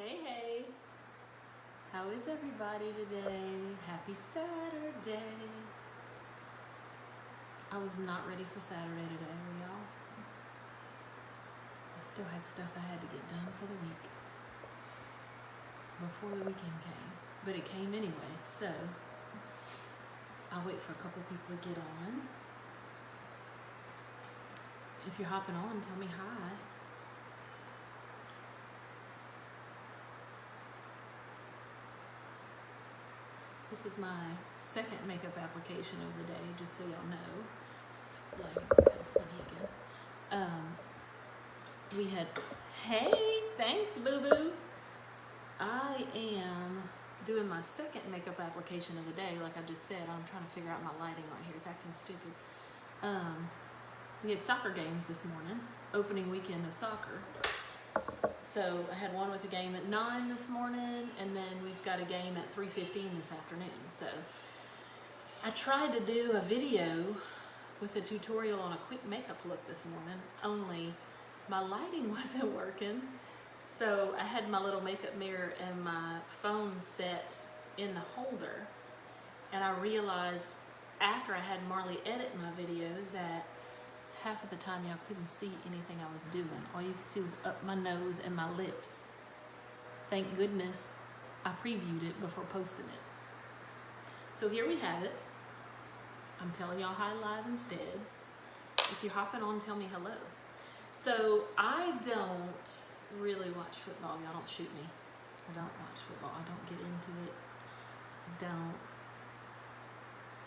Hey, how is everybody today? Happy Saturday. I was not ready for Saturday today, were y'all? I still had stuff I had to get done for the week before the weekend came, but it came anyway, so I'll wait for a couple people to get on. If you're hopping on, tell me hi. This is my second makeup application of the day, just so y'all know. This lighting's kind of funny again. We had, hey, thanks, boo-boo. I am doing my second makeup application of the day, like I just said. I'm trying to figure out my lighting right here. It's acting stupid. We had soccer games this morning, opening weekend of soccer. So I had one with a game at 9 this morning, and then we've got a game at 3:15 this afternoon. So I tried to do a video with a tutorial on a quick makeup look this morning, only my lighting wasn't working. So I had my little makeup mirror and my phone set in the holder, and I realized after I had Marley edit my video that half of the time y'all couldn't see anything I was doing. All you could see was up my nose and my lips. Thank goodness I previewed it before posting it. So here we have it. I'm telling y'all hi live instead. If you're hopping on, tell me hello. So I don't really watch football. Y'all don't shoot me. I don't watch football. I don't get into it.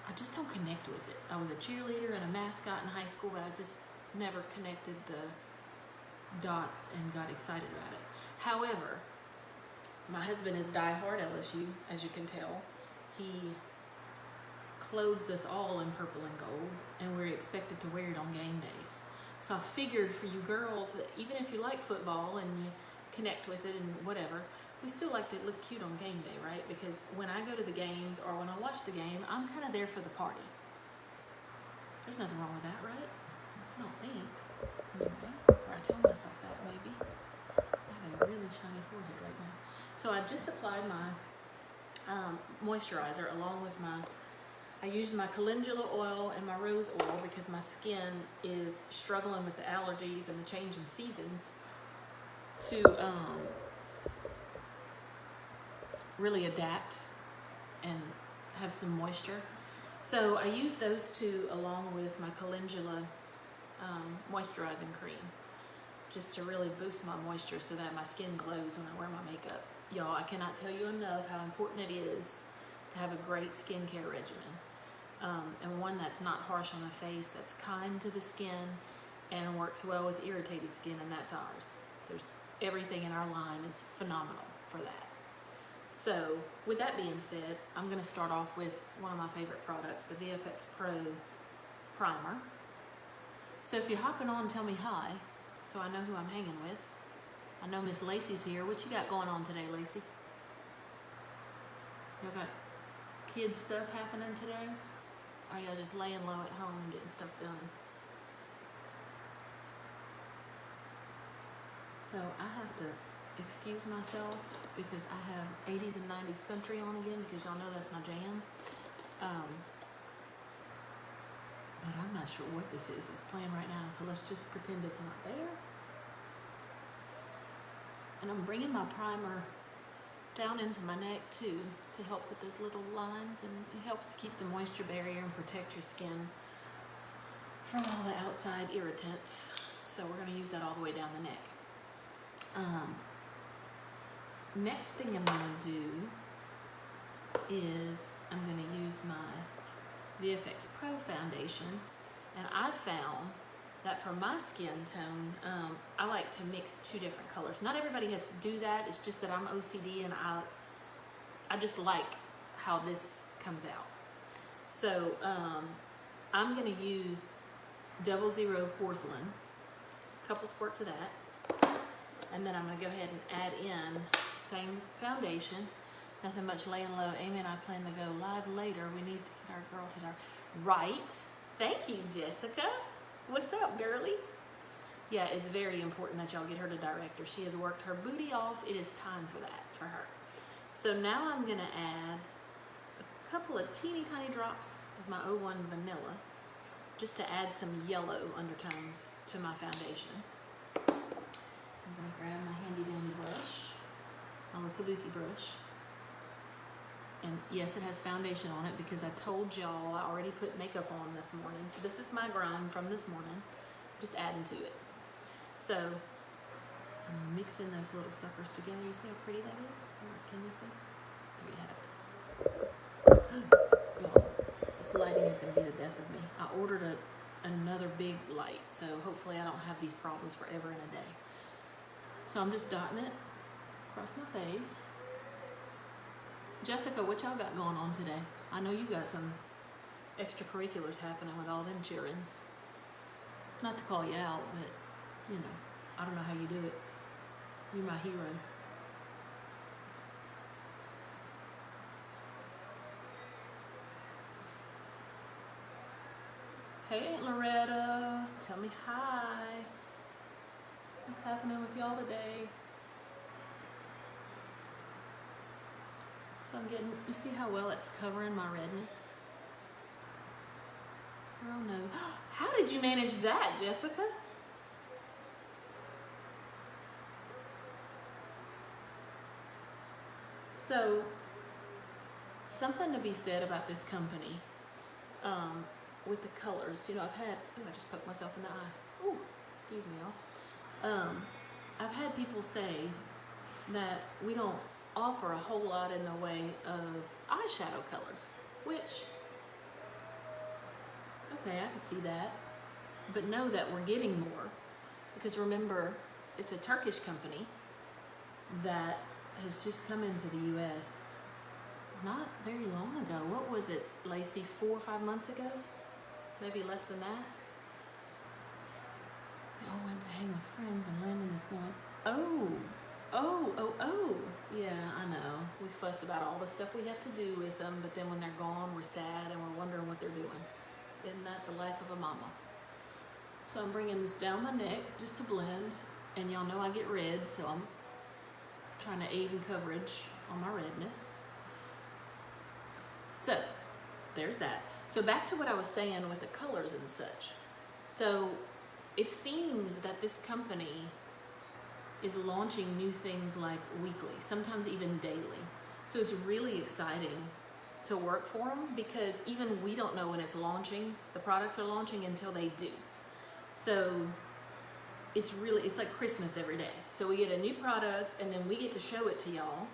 I just don't connect with it. I was a cheerleader and a mascot in high school, but I just never connected the dots and got excited about it. However, my husband is diehard LSU, as you can tell. He clothes us all in purple and gold, and we're expected to wear it on game days. So I figured for you girls that even if you like football and you connect with it and whatever, we still like to look cute on game day, right? Because when I go to the games or when I watch the game, I'm kind of there for the party. There's nothing wrong with that, right? I don't think. Anyway, or I tell myself that maybe. I have a really shiny forehead right now. So I just applied my moisturizer along with I used my calendula oil and my rose oil because my skin is struggling with the allergies and the change in seasons to really adapt and have some moisture. So I use those two along with my calendula moisturizing cream just to really boost my moisture so that my skin glows when I wear my makeup. Y'all, I cannot tell you enough how important it is to have a great skincare regimen, and one that's not harsh on the face, that's kind to the skin and works well with irritated skin, and that's ours. Everything in our line is phenomenal for that. So with that being said, I'm going to start off with one of my favorite products, the VFX Pro Primer. So if you're hopping on, tell me hi, so I know who I'm hanging with. I know Miss Lacey's here. What you got going on today, Lacey? Y'all got kid stuff happening today? Or y'all just laying low at home and getting stuff done? So I have to excuse myself because I have 80s and 90s country on again because y'all know that's my jam. But I'm not sure what this is that's playing right now, so let's just pretend it's not there. And I'm bringing my primer down into my neck too to help with those little lines, and it helps to keep the moisture barrier and protect your skin from all the outside irritants. So we're going to use that all the way down the neck. Next thing I'm going to do is I'm going to use my VFX Pro foundation, and I found that for my skin tone, I like to mix two different colors. Not everybody has to do that. It's just that I'm OCD and I just like how this comes out. So I'm going to use 00 porcelain, a couple squirts of that, and then I'm going to go ahead and add in same foundation, nothing much laying low. Amy and I plan to go live later. We need to get our girl to our right. Thank you, Jessica. What's up, girly? Yeah, it's very important that y'all get her to director. She has worked her booty off. It is time for that for her. So now I'm gonna add a couple of teeny tiny drops of my 01 vanilla just to add some yellow undertones to my foundation. I'm gonna grab my handy dandy brush, my little kabuki brush. And yes, it has foundation on it because I told y'all I already put makeup on this morning. So this is my grind from this morning, just adding to it. So I'm mixing those little suckers together. You see how pretty that is? Can you see? There you have it. Y'all, this lighting is going to be the death of me. I ordered another big light, so hopefully I don't have these problems forever and a day. So I'm just dotting it across my face. Jessica, what y'all got going on today? I know you got some extracurriculars happening with all them childrens. Not to call you out, but, you know, I don't know how you do it. You're my hero. Hey, Aunt Loretta. Tell me hi. What's happening with y'all today? So I'm getting, you see how well it's covering my redness? Oh no. How did you manage that, Jessica? So, something to be said about this company, with the colors. You know, I've had, ooh, I just poked myself in the eye. Ooh, excuse me, y'all. I've had people say that we don't offer a whole lot in the way of eyeshadow colors, which, okay, I can see that, but know that we're getting more, because remember, it's a Turkish company that has just come into the U.S. not very long ago. What was it, Lacey, 4 or 5 months ago? Maybe less than that. They all went to hang with friends, and Landon is going, oh, yeah, I know. We fuss about all the stuff we have to do with them, but then when they're gone, we're sad and we're wondering what they're doing. Isn't that the life of a mama? So I'm bringing this down my neck just to blend, and y'all know I get red, so I'm trying to aid in coverage on my redness. So there's that. So back to what I was saying with the colors and such. So it seems that this company is launching new things like weekly, sometimes even daily. So it's really exciting to work for them, because even we don't know when it's launching, the products are launching, until they do. So it's like Christmas every day. So we get a new product, and then we get to show it to y'all.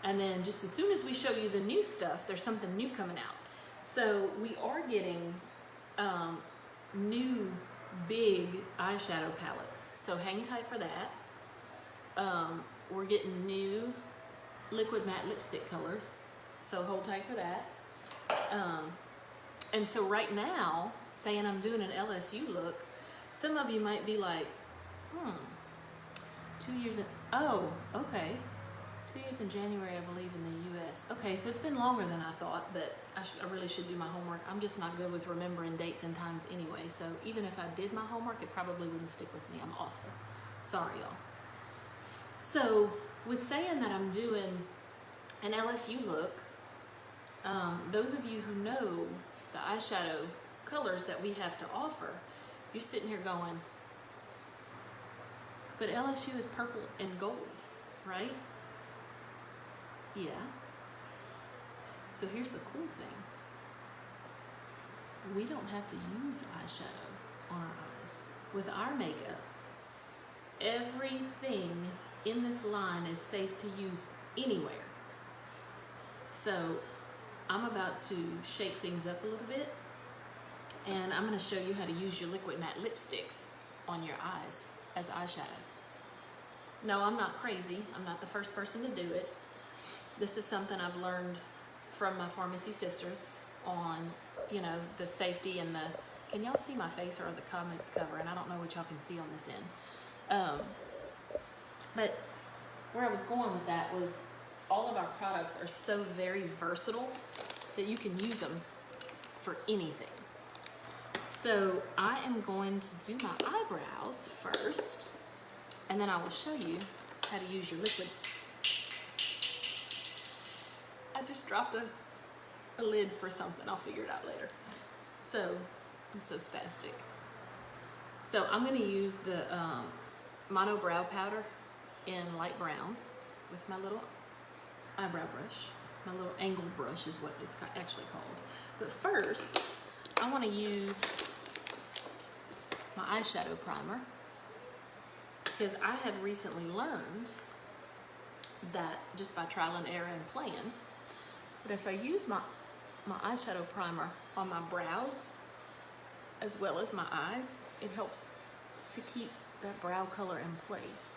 And then just as soon as we show you the new stuff, there's something new coming out. So we are getting new big eyeshadow palettes. So hang tight for that. We're getting new liquid matte lipstick colors. So hold tight for that. And so right now, saying I'm doing an LSU look, some of you might be like, 2 years in, oh, okay. 2 years in January, I believe, in the U.S. Okay, so it's been longer than I thought, but I really should do my homework. I'm just not good with remembering dates and times anyway, so even if I did my homework, it probably wouldn't stick with me. I'm awful. Sorry, y'all. So with saying that I'm doing an LSU look, those of you who know the eyeshadow colors that we have to offer, you're sitting here going, but LSU is purple and gold, right? Yeah. So here's the cool thing. We don't have to use eyeshadow on our eyes. With our makeup, everything in this line is safe to use anywhere. So I'm about to shake things up a little bit, and I'm going to show you how to use your liquid matte lipsticks on your eyes as eyeshadow. No, I'm not crazy. I'm not the first person to do it. This is something I've learned from my Farmasi sisters on, you know, the safety and the, can y'all see my face, or are the comments covering? I don't know what y'all can see on this end. But where I was going with that was, all of our products are so very versatile that you can use them for anything. So I am going to do my eyebrows first, and then I will show you how to use your liquid. I just dropped a lid for something. I'll figure it out later. So I'm so spastic. So I'm going to use the Mono Brow Powder in light brown with my little eyebrow brush. My little angle brush is what it's actually called. But first, I want to use my eyeshadow primer, because I have recently learned that just by trial and error and playing, that if I use my eyeshadow primer on my brows as well as my eyes, it helps to keep that brow color in place.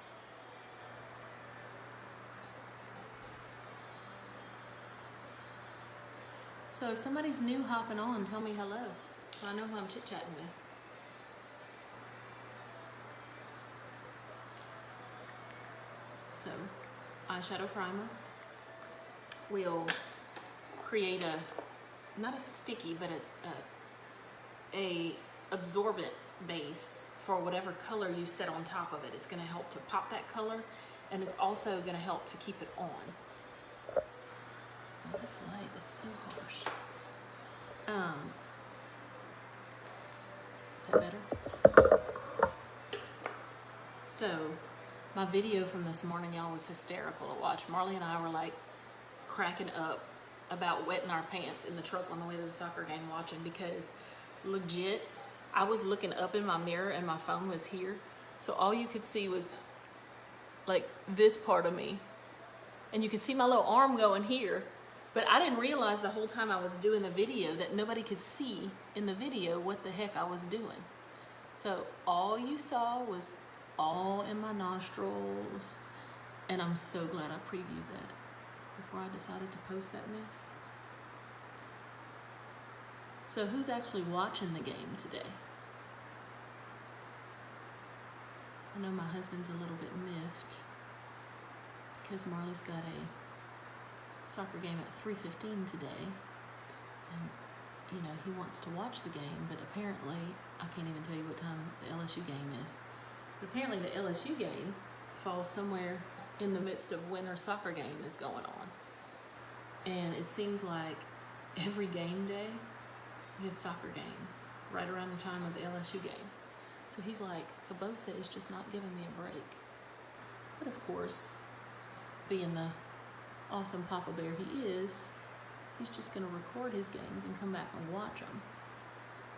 So if somebody's new hopping on, tell me hello, so I know who I'm chit-chatting with. So, eyeshadow primer will create not a sticky, but a absorbent base for whatever color you set on top of it. It's going to help to pop that color, and it's also going to help to keep it on. Oh, this light is so harsh. Is that better? So, my video from this morning, y'all, was hysterical to watch. Marley and I were like cracking up about wetting our pants in the truck on the way to the soccer game watching, because legit, I was looking up in my mirror and my phone was here. So all you could see was like this part of me. And you could see my little arm going here. But I didn't realize the whole time I was doing the video that nobody could see in the video what the heck I was doing. So all you saw was all in my nostrils. And I'm so glad I previewed that before I decided to post that mess. So who's actually watching the game today? I know my husband's a little bit miffed because Marley's got a soccer game at 3:15 today, and you know, he wants to watch the game, but apparently I can't even tell you what time the LSU game is. But apparently the LSU game falls somewhere in the midst of when our soccer game is going on. And it seems like every game day we have soccer games right around the time of the LSU game. So he's like, Cabosa is just not giving me a break. But of course, being the awesome Papa Bear he is, he's just going to record his games and come back and watch them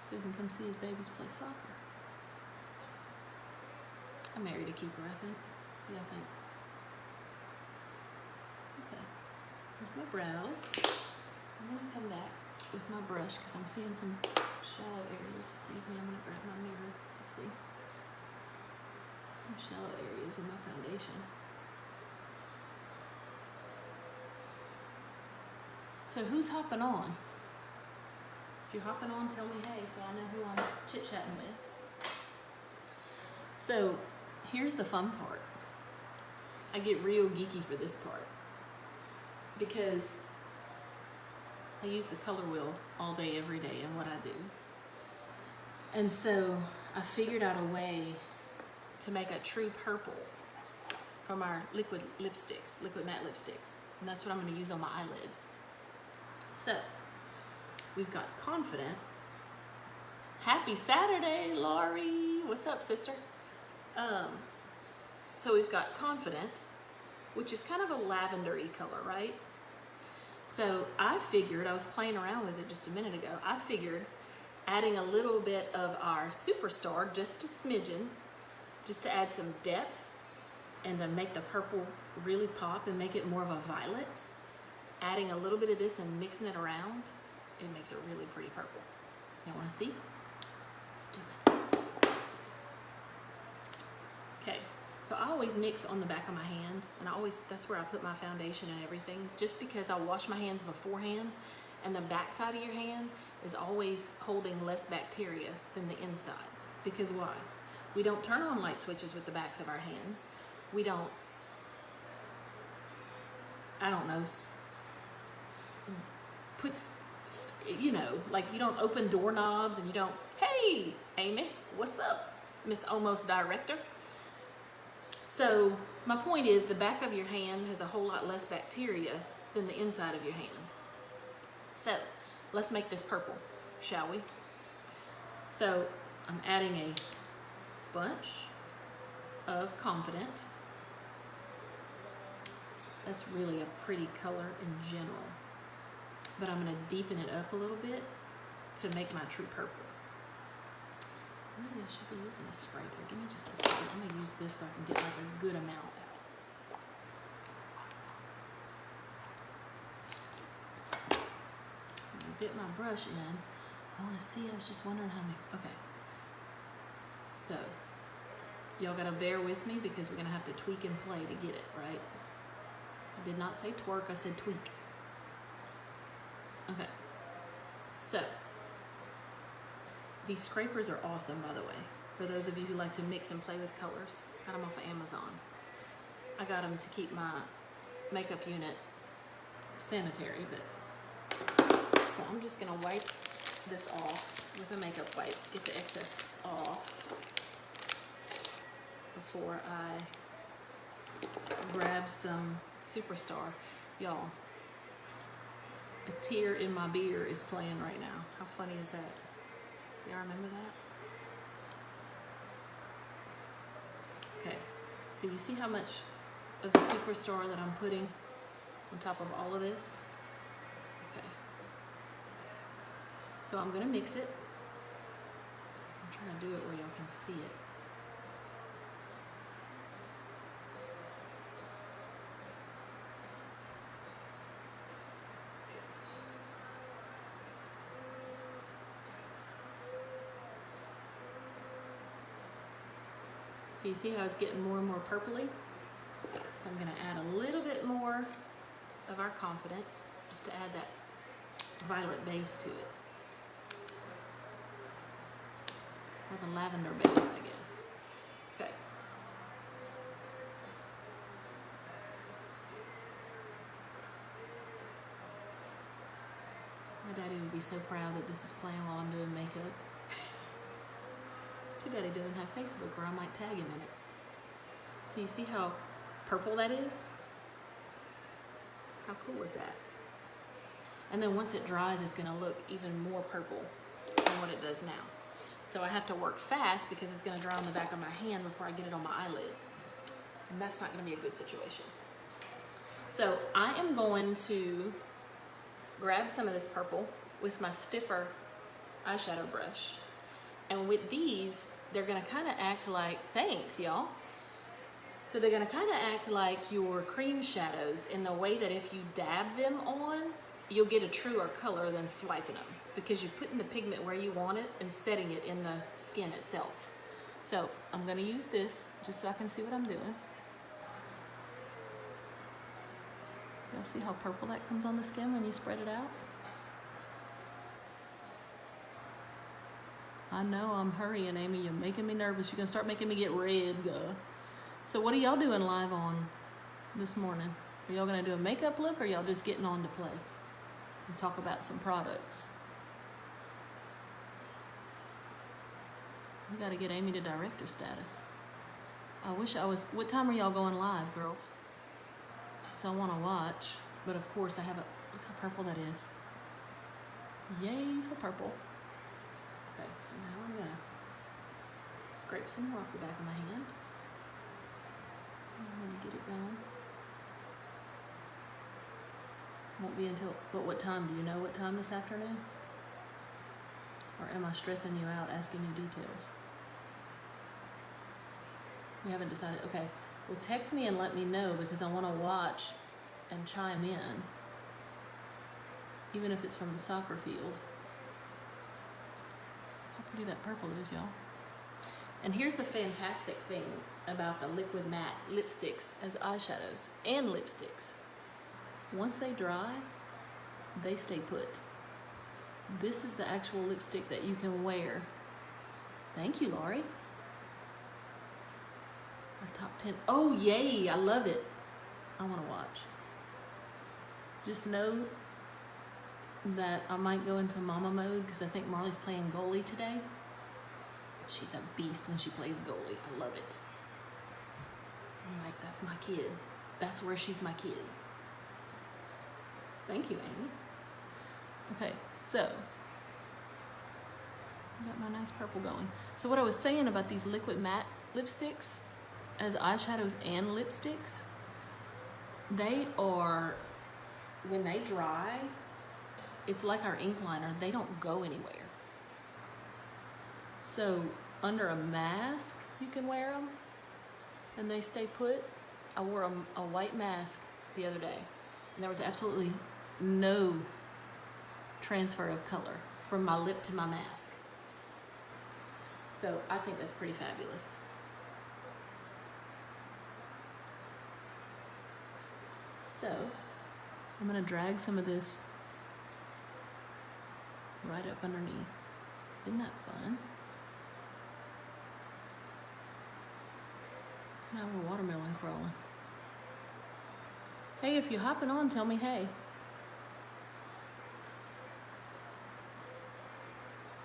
so he can come see his babies play soccer. I married a keeper, I think. Yeah, I think. Okay, here's my brows. I'm going to come back with my brush because I'm seeing some shallow areas. Excuse me, I'm going to grab my mirror to see. See some shallow areas in my foundation. So who's hopping on? If you're hopping on, tell me hey, so I know who I'm chit-chatting with. So here's the fun part. I get real geeky for this part because I use the color wheel all day, every day in what I do. And so I figured out a way to make a true purple from our liquid lipsticks, liquid matte lipsticks. And that's what I'm going to use on my eyelid. So we've got Confident. Happy Saturday, Laurie. What's up, sister? So we've got Confident, which is kind of a lavendery color, right? So I figured, I was playing around with it just a minute ago, I figured adding a little bit of our Superstar, just a smidgen, just to add some depth and to make the purple really pop and make it more of a violet, adding a little bit of this and mixing it around, it makes a really pretty purple. You want to see? Let's do it. Okay. So I always mix on the back of my hand, and that's where I put my foundation and everything, just because I wash my hands beforehand, and the back side of your hand is always holding less bacteria than the inside. Because why? We don't turn on light switches with the backs of our hands. We don't, I don't know, put, you know, like you don't open doorknobs and you don't, hey, Hey, Amy, what's up, Miss Almost Director? So my point is the back of your hand has a whole lot less bacteria than the inside of your hand. So let's make this purple, shall we? So I'm adding a bunch of Confident. That's really a pretty color in general, but I'm going to deepen it up a little bit to make my true purple. Maybe I should be using a scraper. Give me just a second. I'm going to use this so I can get like a good amount out. I'm going to dip my brush in. I want to see, I was just wondering how many, okay. So, y'all got to bear with me because we're going to have to tweak and play to get it, right? I did not say twerk, I said tweak. Okay, so these scrapers are awesome, by the way. For those of you who like to mix and play with colors, got them off of Amazon. I got them to keep my makeup unit sanitary, but so I'm just gonna wipe this off with a makeup wipe to get the excess off before I grab some Superstar. Y'all, a tear in my beer is playing right now. How funny is that? Y'all remember that? Okay, so you see how much of the Superstar that I'm putting on top of all of this? Okay. So I'm gonna mix it. I'm trying to do it where y'all can see it. So you see how it's getting more and more purpley? So I'm gonna add a little bit more of our Confident, just to add that violet base to it. Or the lavender base, I guess. Okay. My daddy would be so proud that this is playing while I'm doing makeup. Too bad he doesn't have Facebook, or I might tag him in it. So you see how purple that is? How cool is that? And then once it dries, it's gonna look even more purple than what it does now. So I have to work fast because it's gonna dry on the back of my hand before I get it on my eyelid. And that's not gonna be a good situation. So I am going to grab some of this purple with my stiffer eyeshadow brush. And with these, they're gonna kinda act like, thanks y'all. So they're gonna kinda act like your cream shadows in the way that if you dab them on, you'll get a truer color than swiping them, because you're putting the pigment where you want it and setting it in the skin itself. So I'm gonna use this just so I can see what I'm doing. Y'all see how purple that comes on the skin when you spread it out? I know I'm hurrying, Amy. You're making me nervous. You're gonna start making me get red, girl. So what are y'all doing live on this morning? Are y'all gonna do a makeup look, or y'all just getting on to play and talk about some products? We gotta get Amy to director status. I wish I was. What time are y'all going live, girls? So I wanna watch, but of course I have a, look how purple that is. Yay for purple. Okay, so now I'm gonna scrape some more off the back of my hand. I'm gonna get it going. Won't be until, but what time? Do you know what time this afternoon? Or am I stressing you out asking you details? You haven't decided? Okay, well text me and let me know, because I wanna watch and chime in. Even if it's from the soccer field. Pretty that purple is, y'all. And here's the fantastic thing about the liquid matte lipsticks as eyeshadows and lipsticks. Once they dry, they stay put. This is the actual lipstick that you can wear. Thank you, Laurie. Our top 10. Oh, yay, I love it. I want to watch. Just know that I might go into mama mode because I think Marley's playing goalie today. she's a beast when she plays goalie. I love it. I'm like, that's my kid. That's where she's my kid. Thank you, Amy. Okay, so I got my nice purple going. So what I was saying about these liquid matte lipsticks as eyeshadows and lipsticks, they are, when they dry, it's like our ink liner. They don't go anywhere. So under a mask, you can wear them and they stay put. I wore a white mask the other day and there was absolutely no transfer of color from my lip to my mask. So I think that's pretty fabulous. So I'm gonna drag some of this right up underneath. Isn't that fun? Now we're watermelon crawling. Hey, if you're hopping on, tell me hey.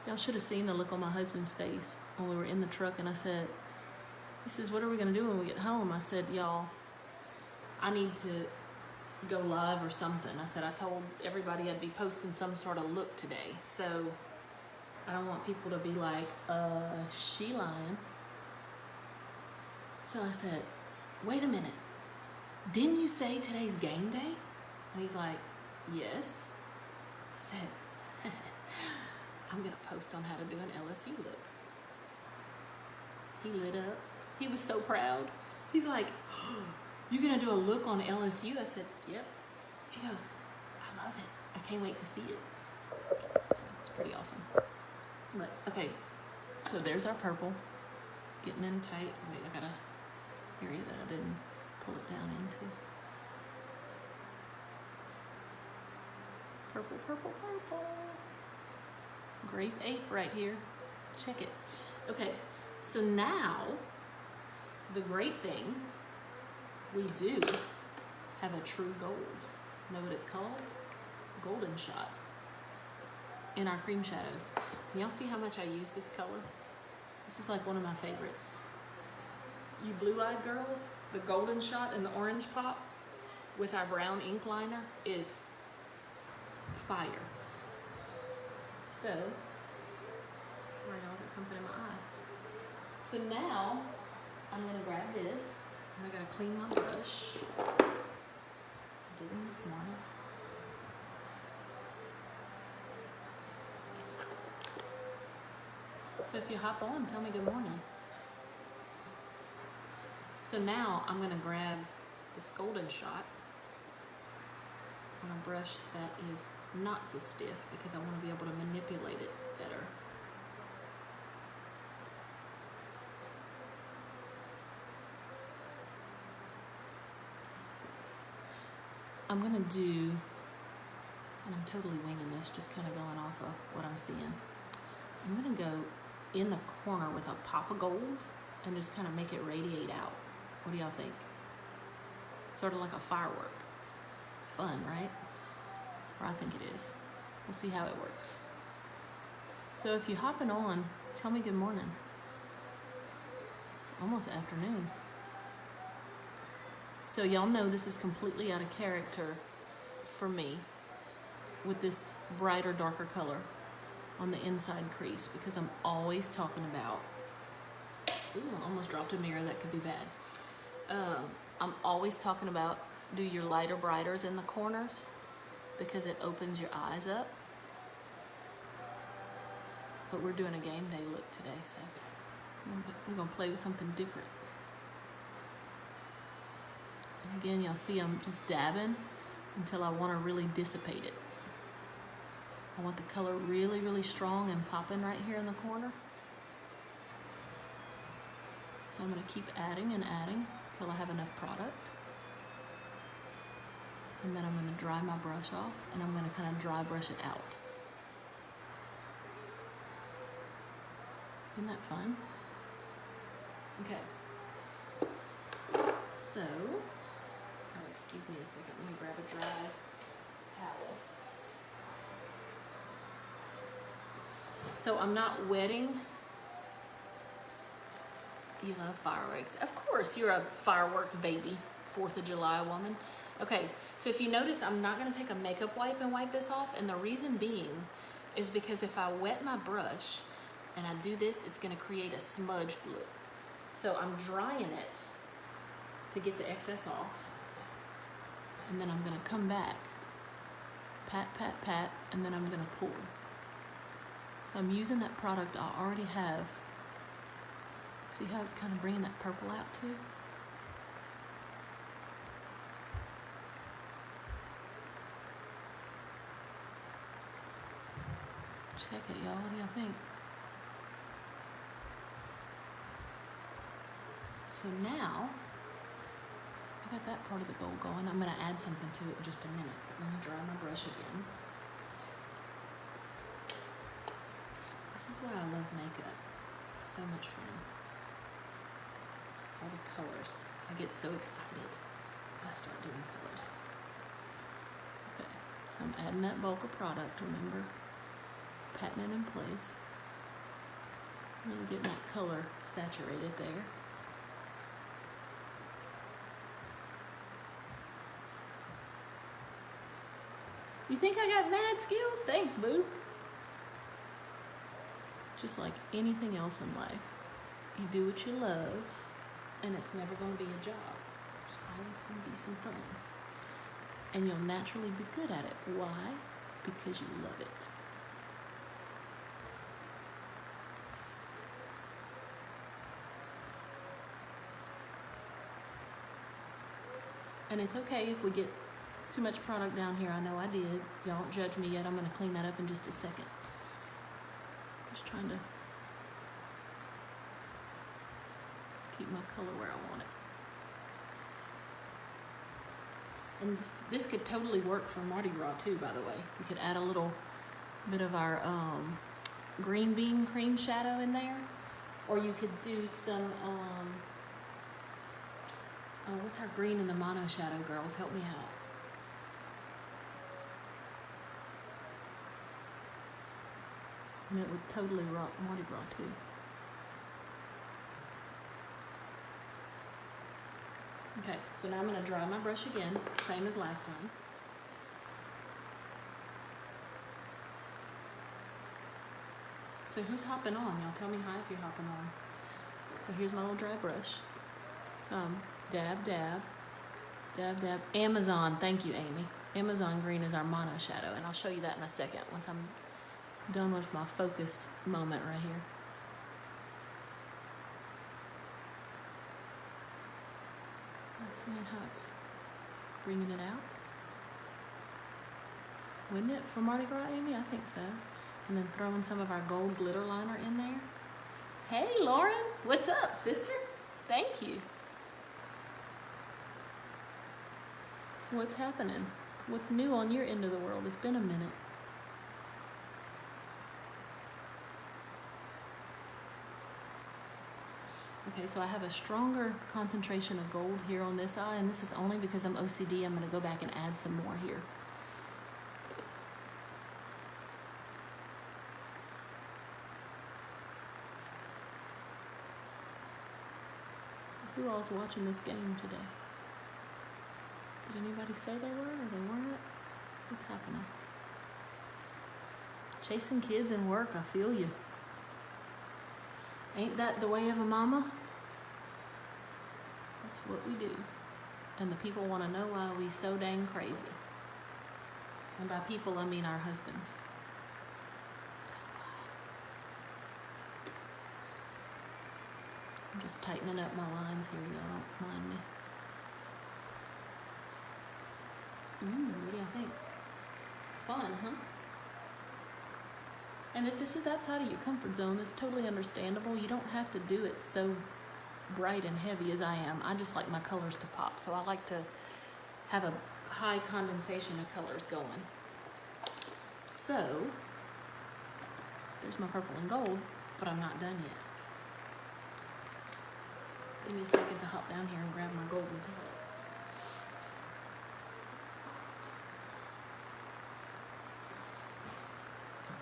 Y'all should have seen the look on my husband's face when we were in the truck and I said, he says, what are we gonna do when we get home? I said, y'all, I need to go live or something. I said, I told everybody I'd be posting some sort of look today. So I don't want people to be like, she lying. So I said, wait a minute. Didn't you say today's game day? And he's like, yes. I said, I'm gonna post on how to do an LSU look. He lit up. He was so proud. He's like, oh, you're gonna do a look on LSU? I said, yep. He goes, I love it. I can't wait to see it. So it's pretty awesome. But okay, so there's our purple. Getting in tight. Wait, I got a area that I didn't pull it down into. Purple, purple, purple. Grape ape right here. Check it. Okay, so now the great thing, we do have a true gold. Know what it's called? Golden Shot in our cream shadows. Can y'all see how much I use this color? This is like one of my favorites. You blue-eyed girls, the Golden Shot and the Orange Pop with our brown ink liner is fire. So, sorry y'all, got something in my eye. So now, I'm gonna grab this, and I gotta clean my brush. Did them this morning. So if you hop on, tell me good morning. So now I'm gonna grab this Golden Shot on a brush that is not so stiff because I want to be able to manipulate it better. I'm gonna do, and I'm totally winging this, just kind of going off of what I'm seeing. I'm gonna go in the corner with a pop of gold and just kind of make it radiate out. What do y'all think? Sort of like a firework. Fun, right? Or I think it is. We'll see how it works. So if you're hopping on, tell me good morning. It's almost afternoon. So y'all know this is completely out of character for me with this brighter, darker color on the inside crease because I'm always talking about, ooh, I almost dropped a mirror, that could be bad. I'm always talking about do your lighter brighters in the corners because it opens your eyes up. But we're doing a game day look today, so we're gonna play with something different. And again, y'all see I'm just dabbing until I want to really dissipate it. I want the color really, really strong and popping right here in the corner. So I'm gonna keep adding and adding till I have enough product. And then I'm gonna dry my brush off and I'm gonna kind of dry brush it out. Isn't that fun? Okay. So, oh, excuse me a second, let me grab a dry towel. So I'm not wetting You love fireworks. Of course, you're a fireworks baby, 4th of July woman. Okay, so if you notice, I'm not gonna take a makeup wipe and wipe this off, and the reason being is because if I wet my brush and I do this, it's gonna create a smudged look. So I'm drying it to get the excess off, and then I'm gonna come back, pat, pat, pat, and then I'm gonna pull. So I'm using that product I already have. See how it's kind of bringing that purple out too? Check it, y'all. What do y'all think? So now, I got that part of the gold going. I'm gonna add something to it in just a minute. Let me dry my brush again. This is why I love makeup. It's so much fun. All the colors. I get so excited when I start doing colors. Okay, so I'm adding that bulk of product, remember? Patting it in place. Really getting that color saturated there. You think I got mad skills? Thanks, boo. Just like anything else in life, you do what you love, and it's never going to be a job. It's always going to be some fun. And you'll naturally be good at it. Why? Because you love it. And it's okay if we get too much product down here. I know I did. Y'all don't judge me yet. I'm going to clean that up in just a second. Just trying to keep my color where I want it. And this could totally work for Mardi Gras too, by the way. We could add a little bit of our green bean cream shadow in there. Or you could do some, what's our green in the mono shadow, girls? Help me out. And it would totally rock Mardi Gras too. Okay, so now I'm going to dry my brush again, same as last time. So who's hopping on? Y'all tell me hi if you're hopping on. So here's my little dry brush. So dab, dab, dab, dab. Amazon, thank you, Amy. Amazon green is our mono shadow, and I'll show you that in a second once I'm done with my focus moment right here. I'm seeing how it's bringing it out. Wouldn't it for Mardi Gras, Amy? I think so. And then throwing some of our gold glitter liner in there. Hey, Lauren, what's up, sister? Thank you. What's happening? What's new on your end of the world? It's been a minute. Okay, so I have a stronger concentration of gold here on this eye, and this is only because I'm OCD. I'm going to go back and add some more here. So who all's watching this game today? Did anybody say they were or they weren't? What's happening? Chasing kids and work, I feel you. Ain't that the way of a mama? That's what we do. And the people want to know why we so dang crazy. And by people, I mean our husbands. That's why. I'm just tightening up my lines here, y'all don't mind me. Ooh, what do y'all think? Fun, huh? And if this is outside of your comfort zone, that's totally understandable. You don't have to do it so bright and heavy as I am. I just like my colors to pop, so I like to have a high condensation of colors going. So, there's my purple and gold, but I'm not done yet. Give me a second to hop down here and grab my golden tip.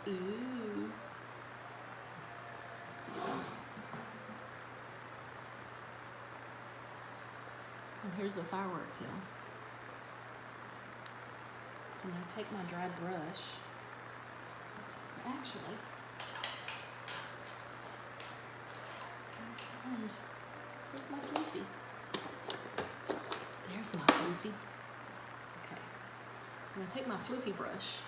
Ooh. here's the fireworks hill. So I'm going to take my dry brush. Actually, and where's my floofy? There's my floofy. Okay. I'm going to take my floofy brush.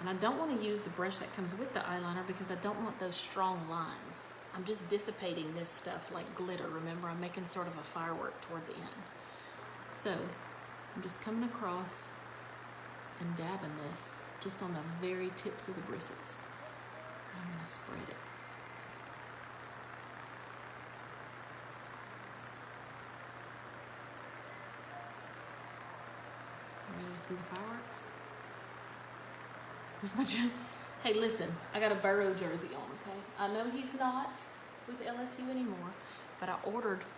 And I don't want to use the brush that comes with the eyeliner because I don't want those strong lines. I'm just dissipating this stuff like glitter. Remember, I'm making sort of a firework toward the end. So I'm just coming across and dabbing this just on the very tips of the bristles. I'm going to spread it. Ready to see the fireworks? Here's my Hey, listen, I got a Burrow jersey on, okay? I know he's not with LSU anymore, but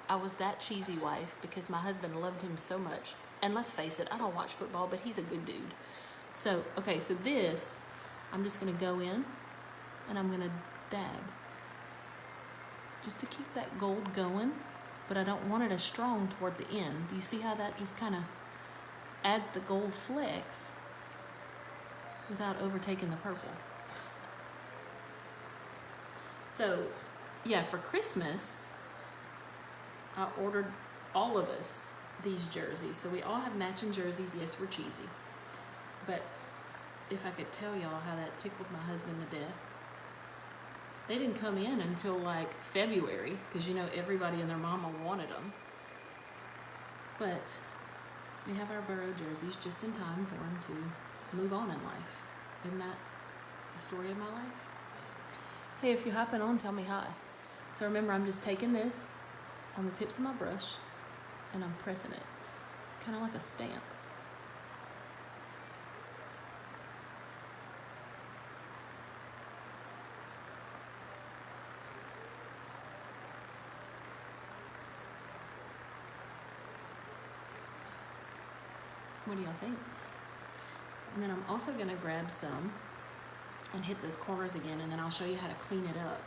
I was that cheesy wife because my husband loved him so much. And let's face it, I don't watch football, but he's a good dude. So, okay, so this, I'm just gonna go in and I'm gonna dab. Just to keep that gold going, but I don't want it as strong toward the end. Do you see how that just kind of adds the gold flecks without overtaking the purple? So, yeah, for Christmas, I ordered all of us these jerseys. So we all have matching jerseys. Yes, we're cheesy. But if I could tell y'all how that tickled my husband to death. They didn't come in until like February because, you know, everybody and their mama wanted them. But we have our Burrow jerseys just in time for him to move on in life. Isn't that the story of my life? Hey, if you're hopping on, tell me hi. So remember, I'm just taking this on the tips of my brush and I'm pressing it, kind of like a stamp. What do y'all think? And then I'm also gonna grab some and hit those corners again, and then I'll show you how to clean it up.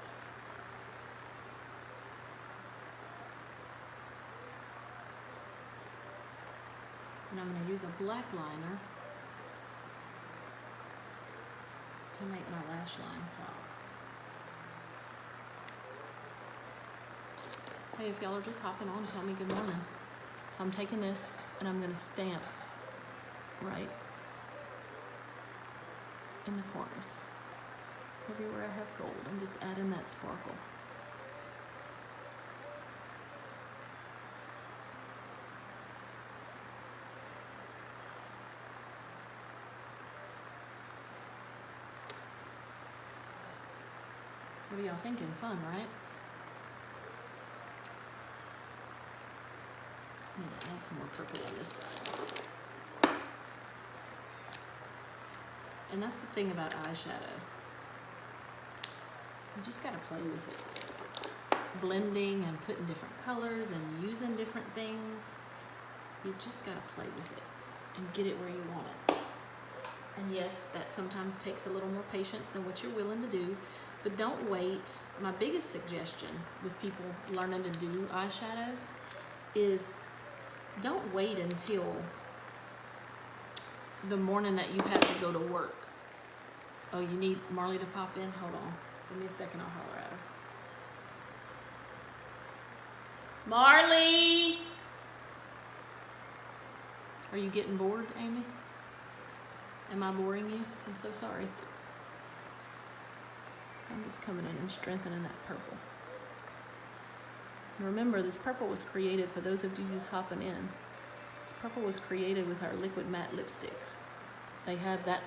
And I'm gonna use a black liner to make my lash line pop. Hey, if y'all are just hopping on, tell me good morning. So I'm taking this and I'm gonna stamp right in the corners. Everywhere I have gold, I'm just adding that sparkle. What are y'all thinking? Fun, right? I need to add some more purple on this side. And that's the thing about eyeshadow. You just gotta play with it. Blending and putting different colors and using different things. You just gotta play with it and get it where you want it. And yes, that sometimes takes a little more patience than what you're willing to do, but don't wait. My biggest suggestion with people learning to do eyeshadow is don't wait until the morning that you have to go to work. Oh, you need Marley to pop in? Hold on. Give me a second, I'll holler at her. Marley! Are you getting bored, Amy? Am I boring you? I'm so sorry. So I'm just coming in and strengthening that purple. And remember, this purple was created, for those of you just hopping in, this purple was created with our liquid matte lipsticks. They have that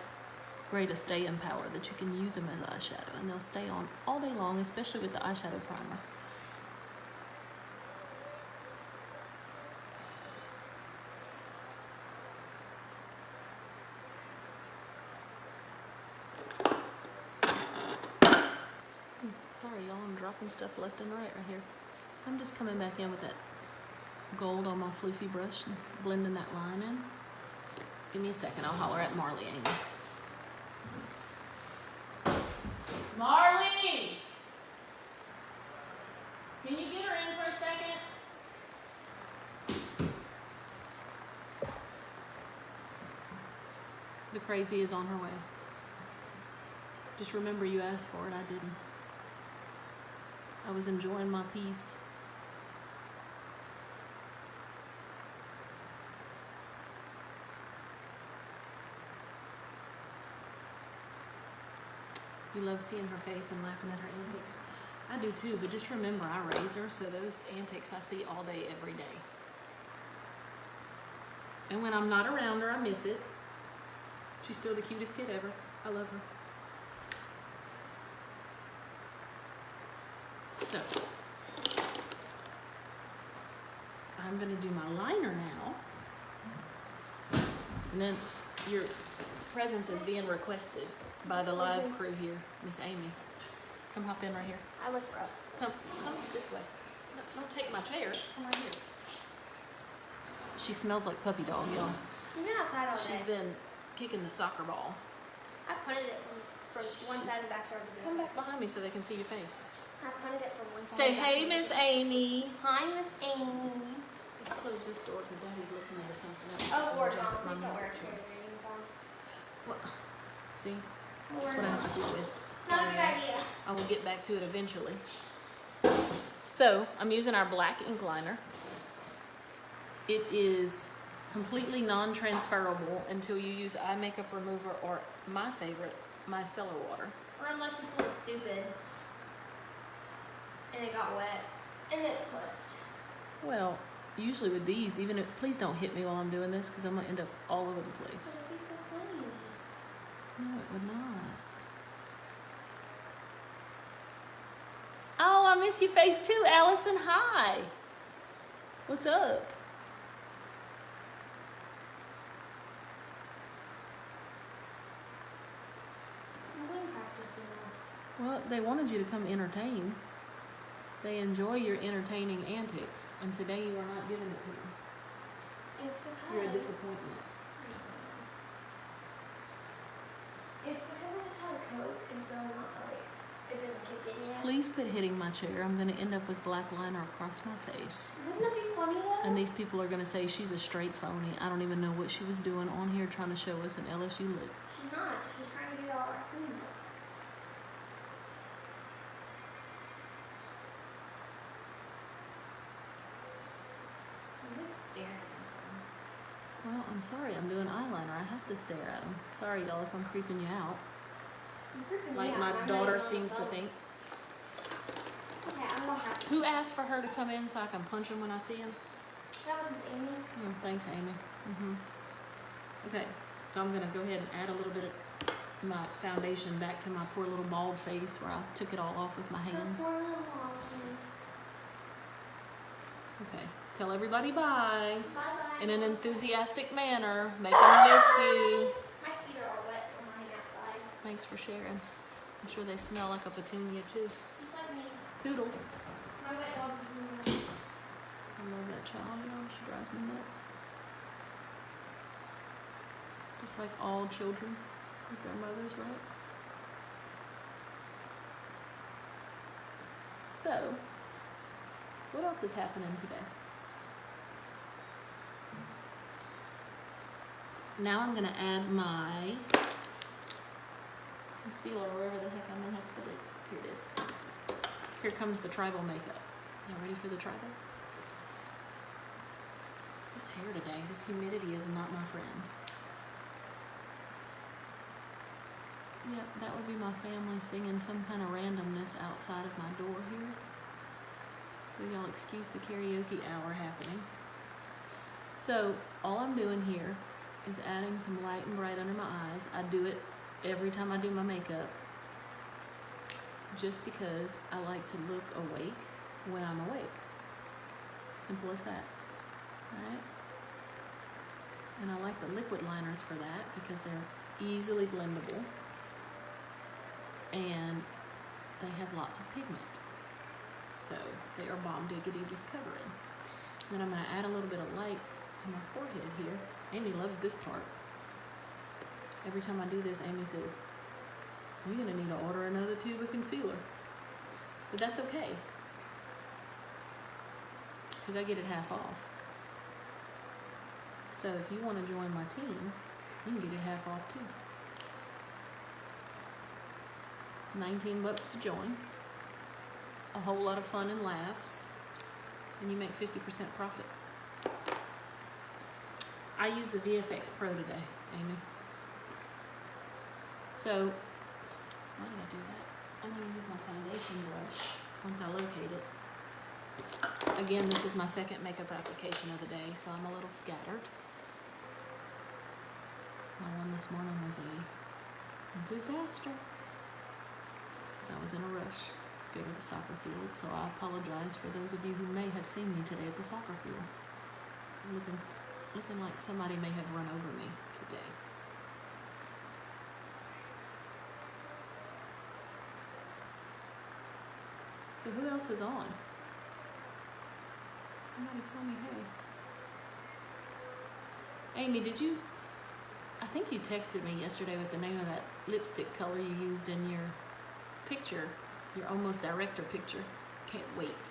great a stay-in power that you can use them as eyeshadow, and they'll stay on all day long, especially with the eyeshadow primer. Sorry, y'all, I'm dropping stuff left and right here. I'm just coming back in with that gold on my floofy brush and blending that line in. Give me a second, I'll holler at Marley, Amy. Marley! Can you get her in for a second? The crazy is on her way. Just remember you asked for it, I didn't. I was enjoying my peace. You love seeing her face and laughing at her antics. I do too, but just remember I raise her, so those antics I see all day, every day. And when I'm not around her, I miss it. She's still the cutest kid ever. I love her. So, I'm gonna do my liner now. And then your presence is being requested by the live crew here. Miss Amy. Come hop in right here. I look gross. Come this way. No, don't take my chair. Come right here. She smells like puppy dog, y'all. You've been outside all day. She's been kicking the soccer ball. I punted it from one side of the backyard to the other. Come back behind me so they can see your face. I punted it from one side. Say, hey, Miss Amy. Hi, Miss Amy. Let's close this door because Daddy's listening to something else. Oh, Lord, Jack, Mom, my please don't wear a music cheerleader choice. uniform. What? See? This is what I have to deal with. Not a good idea. I will get back to it eventually. So, I'm using our black ink liner. It is completely non-transferable until you use eye makeup remover or, my favorite, micellar water. Or unless you feel stupid and it got wet and it smudged. Well, usually with these, even if, please don't hit me while I'm doing this because I'm going to end up all over the But place. it'd be so funny. No, it would not. Oh, I miss your face too, Allison. Hi. What's up? I'm going to practice now. Well, they wanted you to come entertain. They enjoy your entertaining antics, and today you are not giving it to them. It's because You're a disappointment. It's because I just had a Coke and so I'm not like it doesn't kick in yet. Please quit hitting my chair. I'm going to end up with black liner across my face. Wouldn't that be funny though? And these people are going to say she's a straight phony. I don't even know what she was doing on here trying to show us an LSU look. She's not. She's trying to get all our food. You look staring at something. Well, I'm sorry. I'm doing eyeliner. I have to stare at them. Sorry, y'all, if I'm creeping you out. You're freaking me Like out. my I'm daughter not even on seems the to phone. think. Okay, I'm gonna have to. Who asked for her to come in so I can punch him when I see him? That was Amy. Thanks, Amy. Okay, so I'm gonna go ahead and add a little bit of my foundation back to my poor little bald face where I took it all off with my hands. Poor little Wallace. Okay, tell everybody bye Bye-bye. in an enthusiastic manner. Make them miss you. My feet are all wet from lying outside. Thanks for sharing. I'm sure they smell like a petunia too. Just like me. Toodles. My wet dog is I love that child, y'all. She drives me nuts. Just like all children with their mothers, right? So, what else is happening today? Now I'm gonna add my concealer wherever the heck I'm gonna have to put it. Here it is. Here comes the tribal makeup. Y'all ready for the tribal? This hair today, this humidity is not my friend. Yep, that would be my family singing some kind of randomness outside of my door here. So y'all excuse the karaoke hour happening. So all I'm doing here is adding some light and bright under my eyes. I do it every time I do my makeup just because I like to look awake when I'm awake. Simple as that. Right? And I like the liquid liners for that because they're easily blendable and they have lots of pigment. So they are bomb diggity with covering. Then I'm going to add a little bit of light to my forehead here. Amy loves this part. Every time I do this, Amy says, "You're going to need to order another tube of concealer." But that's okay because I get it half off. So if you want to join my team, You can get it half off too. $19 to join. A whole lot of fun and laughs. And you make 50% profit. I use the VFX Pro today, Amy. So, why did I do that? I'm going to use my foundation brush once I locate it. Again, this is my second makeup application of the day, so I'm a little scattered. My one this morning was a disaster. I was in a rush to go to the soccer field, so I apologize for those of you who may have seen me today at the soccer field. Looking like somebody may have run over me today. So who else is on? Somebody tell me hey. Amy, did you? I think you texted me yesterday with the name of that lipstick color you used in your picture, your almost director picture. Can't wait.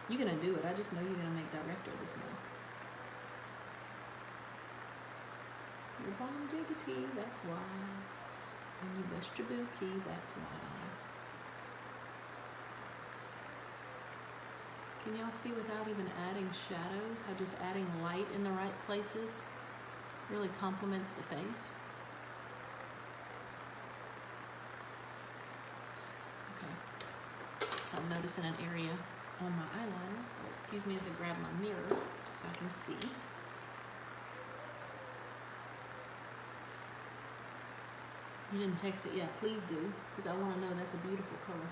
You're gonna do it. I just know you're gonna make director this month. Your longevity, that's why. When you bust your booty, that's why. Can y'all see without even adding shadows, how just adding light in the right places really complements the face? So I'm noticing an area on my eyeliner. Oh, excuse me as I grab my mirror so I can see. You didn't text it yet. Please do, because I want to know that's a beautiful color.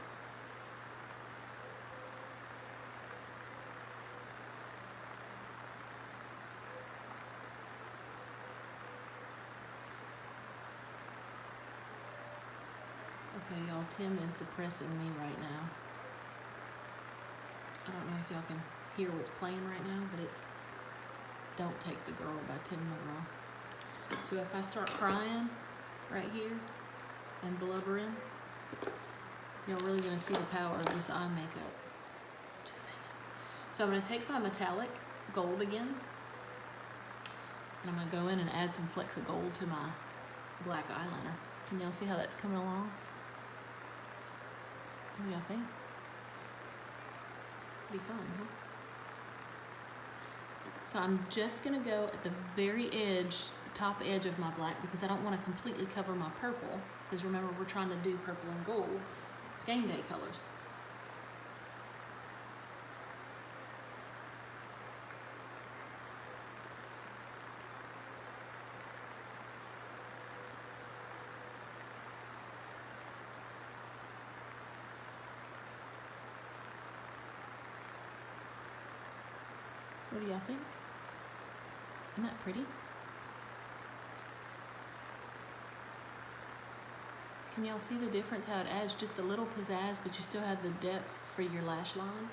Okay, y'all, Tim is depressing me right now. I don't know if y'all can hear what's playing right now, but it's Don't Take the Girl by Tim McGraw. So if I start crying right here and blubbering, you're really gonna see the power of this eye makeup. Just saying. So I'm gonna take my metallic gold again, and I'm gonna go in and add some flecks of gold to my black eyeliner. Can y'all see how that's coming along? What do y'all think? Be fun, huh? So I'm just gonna go at the very edge, the top edge of my black, because I don't want to completely cover my purple, because remember we're trying to do purple and gold game day colors. What do y'all think? Isn't that pretty? Can y'all see the difference, how it adds just a little pizzazz, but you still have the depth for your lash line?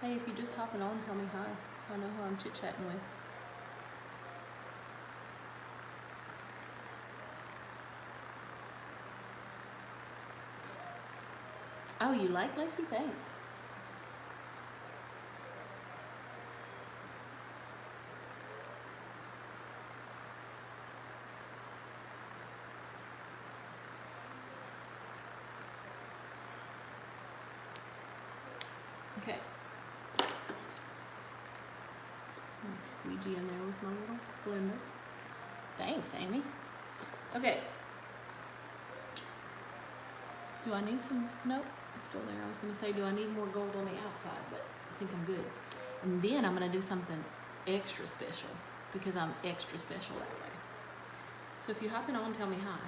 Hey, if you're just hopping on, tell me hi, so I know who I'm chit-chatting with. Oh, you like Lacey? Thanks. Okay. Squeegee in there with my little blender. Thanks, Amy. Okay. Do I need some? Nope, it's still there. I was going to say, do I need more gold on the outside? But I think I'm good. And then I'm going to do something extra special, because I'm extra special that way. So if you're hopping on, tell me hi.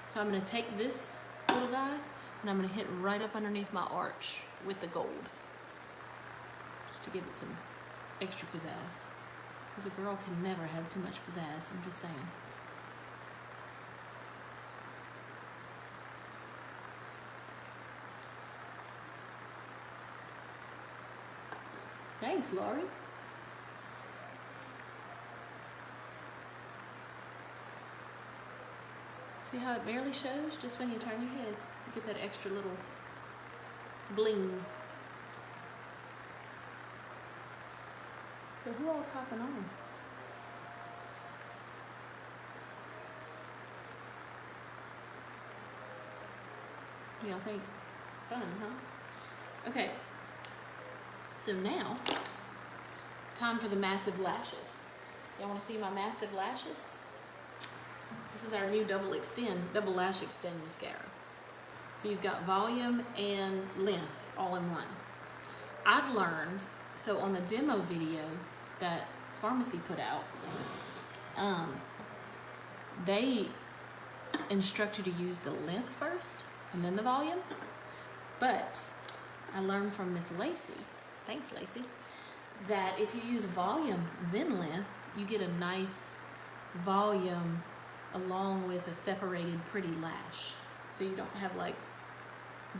So I'm going to take this little guy, and I'm going to hit right up underneath my arch with the gold, just to give it some extra pizzazz. Because a girl can never have too much pizzazz, I'm just saying. Thanks, Laurie. See how it barely shows? Just when you turn your head, you get that extra little bling. So who else hopping on? Y'all think? Fun, huh? Okay. So now, time for the massive lashes. Y'all want to see my massive lashes? This is our new double lash extend mascara. So you've got volume and length all in one. I've learned, so on the demo video that Farmasi put out, they instruct you to use the length first and then the volume. But I learned from Miss Lacey, thanks Lacey, that if you use volume then length, you get a nice volume along with a separated pretty lash. So you don't have like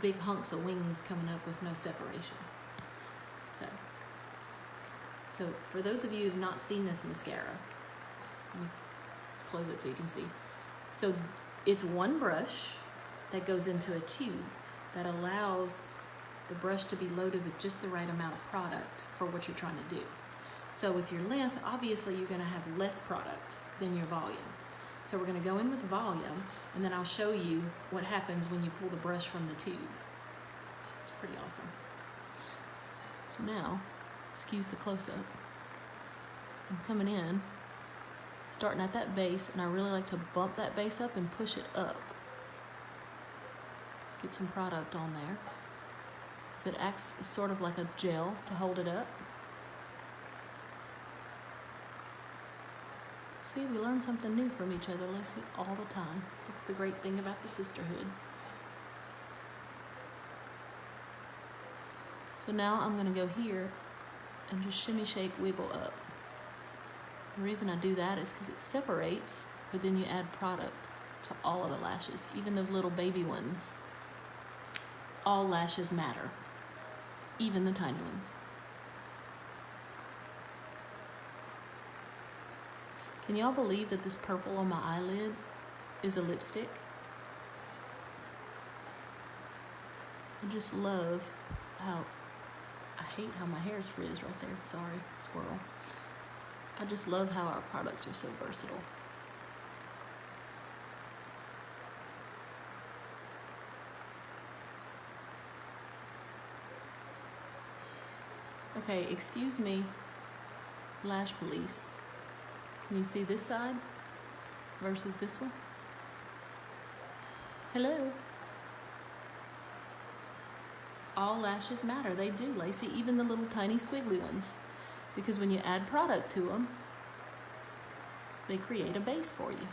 big hunks of wings coming up with no separation. So for those of you who have not seen this mascara, let me close it so you can see. So it's one brush that goes into a tube that allows the brush to be loaded with just the right amount of product for what you're trying to do. So with your length, obviously you're going to have less product than your volume. So we're going to go in with volume, and then I'll show you what happens when you pull the brush from the tube. It's pretty awesome. So now, excuse the close-up. I'm coming in, starting at that base, and I really like to bump that base up and push it up. Get some product on there. So it acts sort of like a gel to hold it up. See, we learn something new from each other, Lacey, all the time. That's the great thing about the sisterhood. So now I'm gonna go here and just shimmy, shake, wiggle up. The reason I do that is because it separates, but then you add product to all of the lashes, even those little baby ones. All lashes matter, even the tiny ones. Can y'all believe that this purple on my eyelid is a lipstick? I just love how, I hate how my hair is frizzed right there. Sorry, squirrel. I just love how our products are so versatile. Okay, excuse me, lash police. Can you see this side versus this one? Hello? All lashes matter, they do, Lacey, even the little tiny squiggly ones. Because when you add product to them, they create a base for you.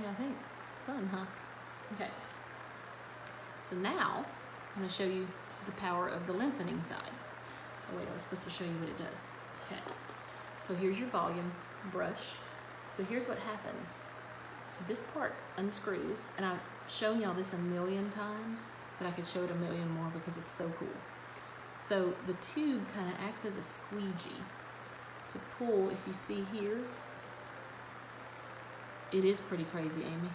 Yeah, I think, fun, huh? Okay. So now, I'm gonna show you the power of the lengthening side. Oh wait, I was supposed to show you what it does. Okay, so here's your volume brush. So here's what happens. This part unscrews, and I've shown y'all this a million times, but I could show it a million more because it's so cool. So the tube kind of acts as a squeegee to pull. If you see here, it is pretty crazy, Amy.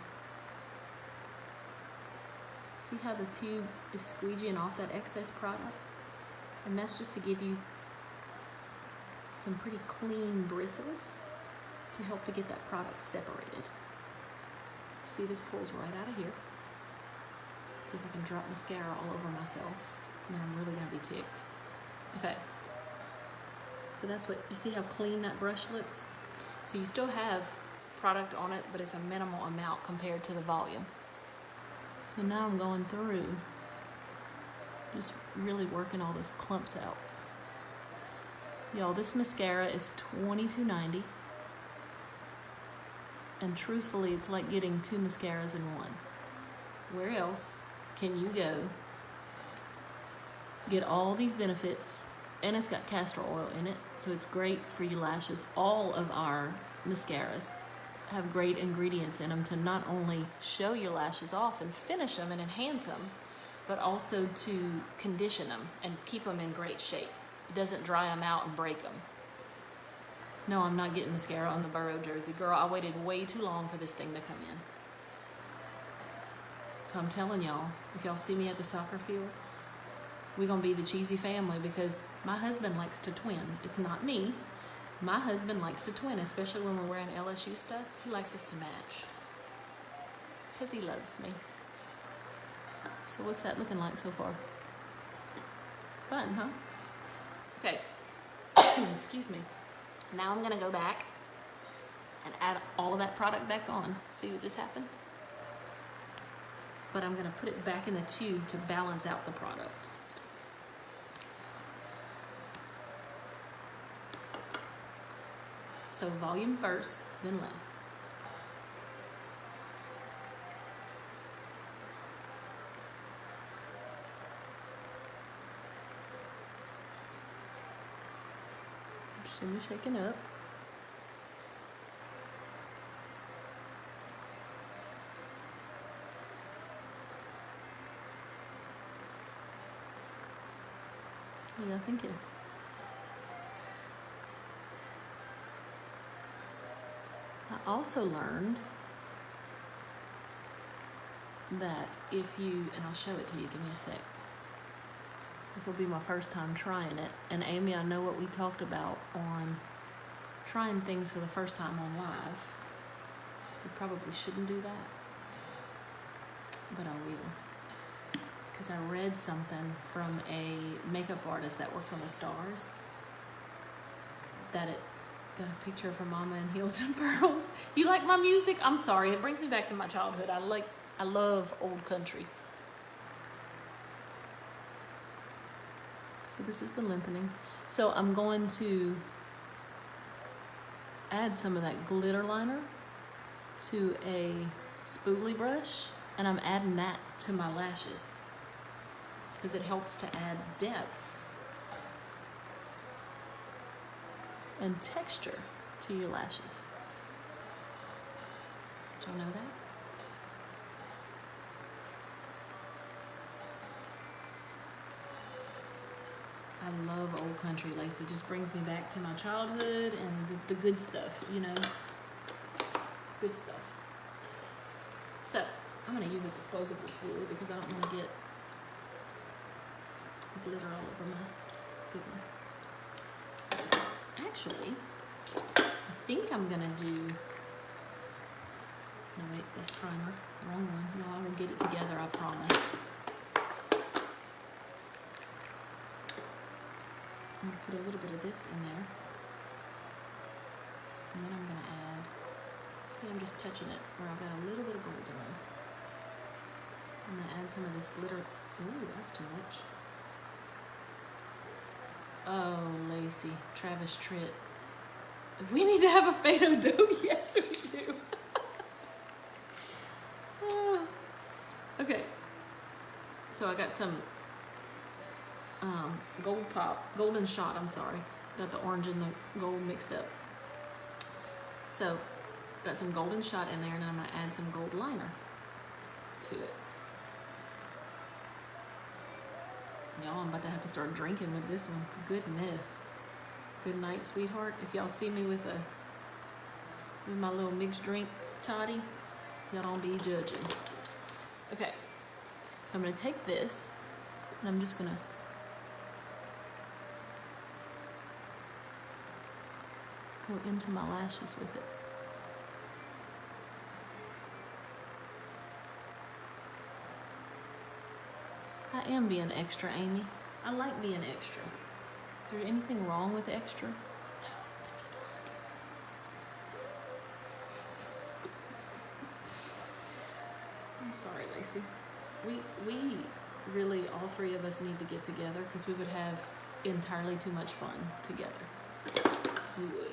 See how the tube is squeegeeing off that excess product? And that's just to give you some pretty clean bristles to help to get that product separated. See, this pulls right out of here. See if I can drop mascara all over myself, and then I'm really gonna be ticked. Okay. So that's what, you see how clean that brush looks? So you still have product on it, but it's a minimal amount compared to the volume. So now I'm going through, just really working all those clumps out. Y'all, this mascara is $22.90. And truthfully, it's like getting 2 mascaras in one. Where else can you go get all these benefits? And it's got castor oil in it, so it's great for your lashes. All of our mascaras have great ingredients in them to not only show your lashes off and finish them and enhance them, but also to condition them and keep them in great shape. It doesn't dry them out and break them. No, I'm not getting mascara on the Burrow jersey. Girl, I waited way too long for this thing to come in. So I'm telling y'all, if y'all see me at the soccer field, we're gonna be the cheesy family because my husband likes to twin. It's not me. My husband likes to twin, especially when we're wearing LSU stuff. He likes us to match because he loves me. So what's that looking like so far? Fun, huh? Okay, excuse me. Now I'm gonna go back and add all of that product back on. See what just happened? But I'm gonna put it back in the tube to balance out the product. So volume first, then length. Shimmy shaking up. What are y'all thinking? I also learned that if you, and I'll show it to you, give me a sec. This will be my first time trying it. And Amy, I know what we talked about on trying things for the first time on live. We probably shouldn't do that, but I will. Because I read something from a makeup artist that works on the stars, that it got a picture of her mama in heels and pearls. You like my music? I'm sorry, it brings me back to my childhood. I love old country. So this is the lengthening. So I'm going to add some of that glitter liner to a spoolie brush, and I'm adding that to my lashes because it helps to add depth and texture to your lashes. Did y'all know that? I love old country lace. It just brings me back to my childhood and the good stuff, you know? Good stuff. So, I'm gonna use a disposable spoolie because I don't wanna get glitter all over my good one. Actually, I think I'm gonna do, no wait, that's primer, wrong one. No, I will get it together, I promise. I'm gonna put a little bit of this in there. And then I'm gonna add, see I'm just touching it where I've got a little bit of gold in there. I'm gonna add some of this glitter. Ooh, that's too much. Oh, Lacey, Travis Tritt. We need to have a fado dough. Yes, we do. Okay. So I got some golden shot, I'm sorry. Got the orange and the gold mixed up. So, got some golden shot in there, and then I'm gonna add some gold liner to it. Y'all, I'm about to have to start drinking with this one. Goodness. Good night, sweetheart. If y'all see me with my little mixed drink toddy, y'all don't be judging. Okay. So I'm gonna take this, and I'm just gonna go into my lashes with it. I am being extra, Amy. I like being extra. Is there anything wrong with extra? No, there's not. I'm sorry, Lacey. We really, all three of us need to get together because we would have entirely too much fun together. We would.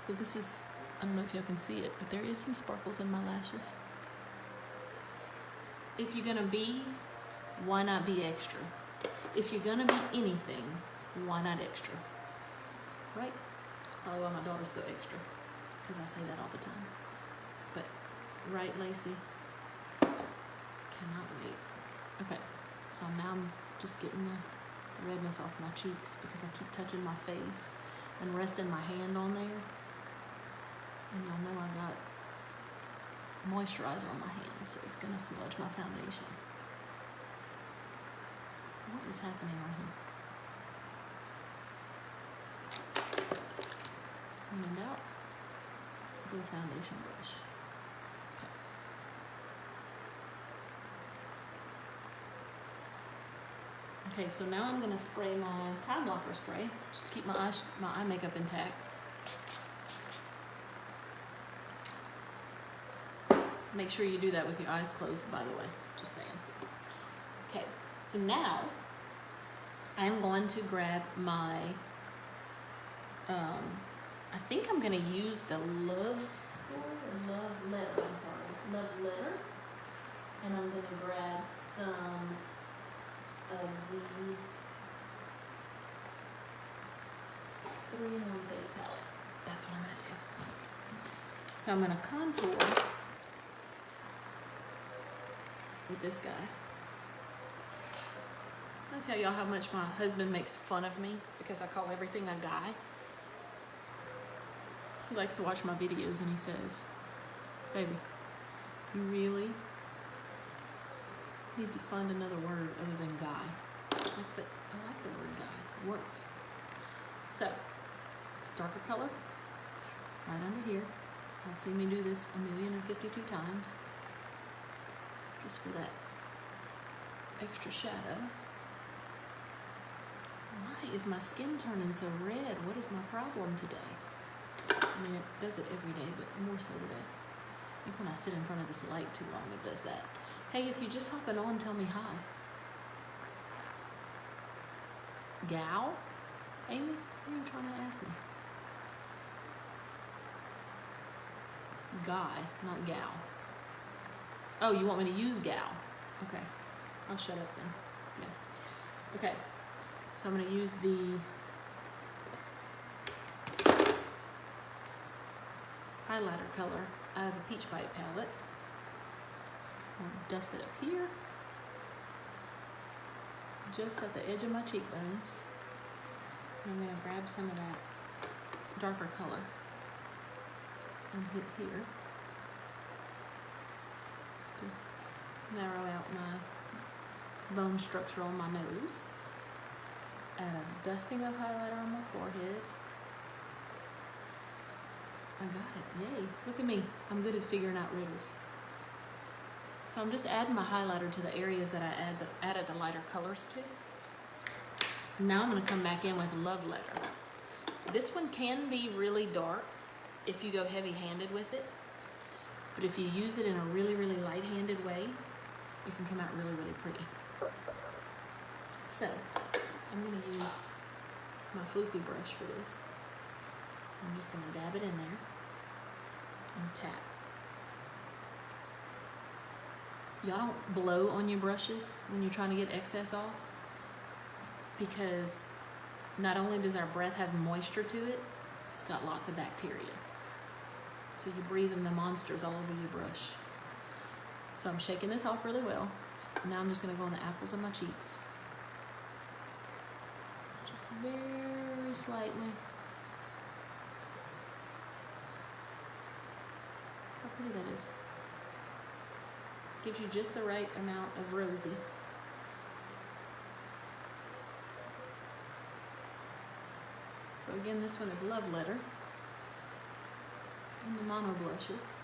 So this is, I don't know if y'all can see it, but there is some sparkles in my lashes. If you're gonna be, why not be extra? If you're gonna be anything, why not extra? Right? That's probably why my daughter's so extra, because I say that all the time. But, right, Lacey? Cannot wait. So now I'm just getting the redness off my cheeks because I keep touching my face and resting my hand on there. And y'all know I got moisturizer on my hands, so it's gonna smudge my foundation. What is happening right here? When in doubt, do a foundation brush. Okay, so now I'm gonna spray my time blocker spray just to keep my eye makeup intact. Make sure you do that with your eyes closed, by the way, just saying. Okay, so now I'm going to grab my, I think I'm gonna use the Love Letter, and I'm gonna grab some of the 3-in-1 face palette. That's what I'm gonna do. So I'm gonna contour with this guy. I'll tell y'all how much my husband makes fun of me because I call everything a guy. He likes to watch my videos and he says, "Baby, you really need to find another word other than guy." I like the word guy. It works. So, darker color, right under here. You'll see me do this 1,052 times. Just for that extra shadow. Why is my skin turning so red? What is my problem today? I mean, it does it every day, but more so today. I think when I sit in front of this light too long, it does that. Hey, if you're just hopping on, tell me hi. Gal? Amy, what are you trying to ask me? Guy, not gal. Oh, you want me to use gal? Okay, I'll shut up then. Yeah. Okay, so I'm going to use the highlighter color out of the Peach Bite palette. I'll dust it up here, just at the edge of my cheekbones. And I'm going to grab some of that darker color and hit here, just to narrow out my bone structure on my nose. Add a dusting of highlighter on my forehead. I got it, yay. Look at me, I'm good at figuring out riddles. So I'm just adding my highlighter to the areas that I added the lighter colors to. Now I'm gonna come back in with Love Letter. This one can be really dark if you go heavy-handed with it, but if you use it in a really, really light-handed way, it can come out really, really pretty. So, I'm gonna use my floofy brush for this. I'm just gonna dab it in there and tap. Y'all don't blow on your brushes when you're trying to get excess off, because not only does our breath have moisture to it, it's got lots of bacteria. So you're breathing the monsters all over your brush. So I'm shaking this off really well. And now I'm just gonna go on the apples of my cheeks. Just very slightly. How pretty that is. Gives you just the right amount of rosy. So again, this one is Love Letter. And the mono blushes.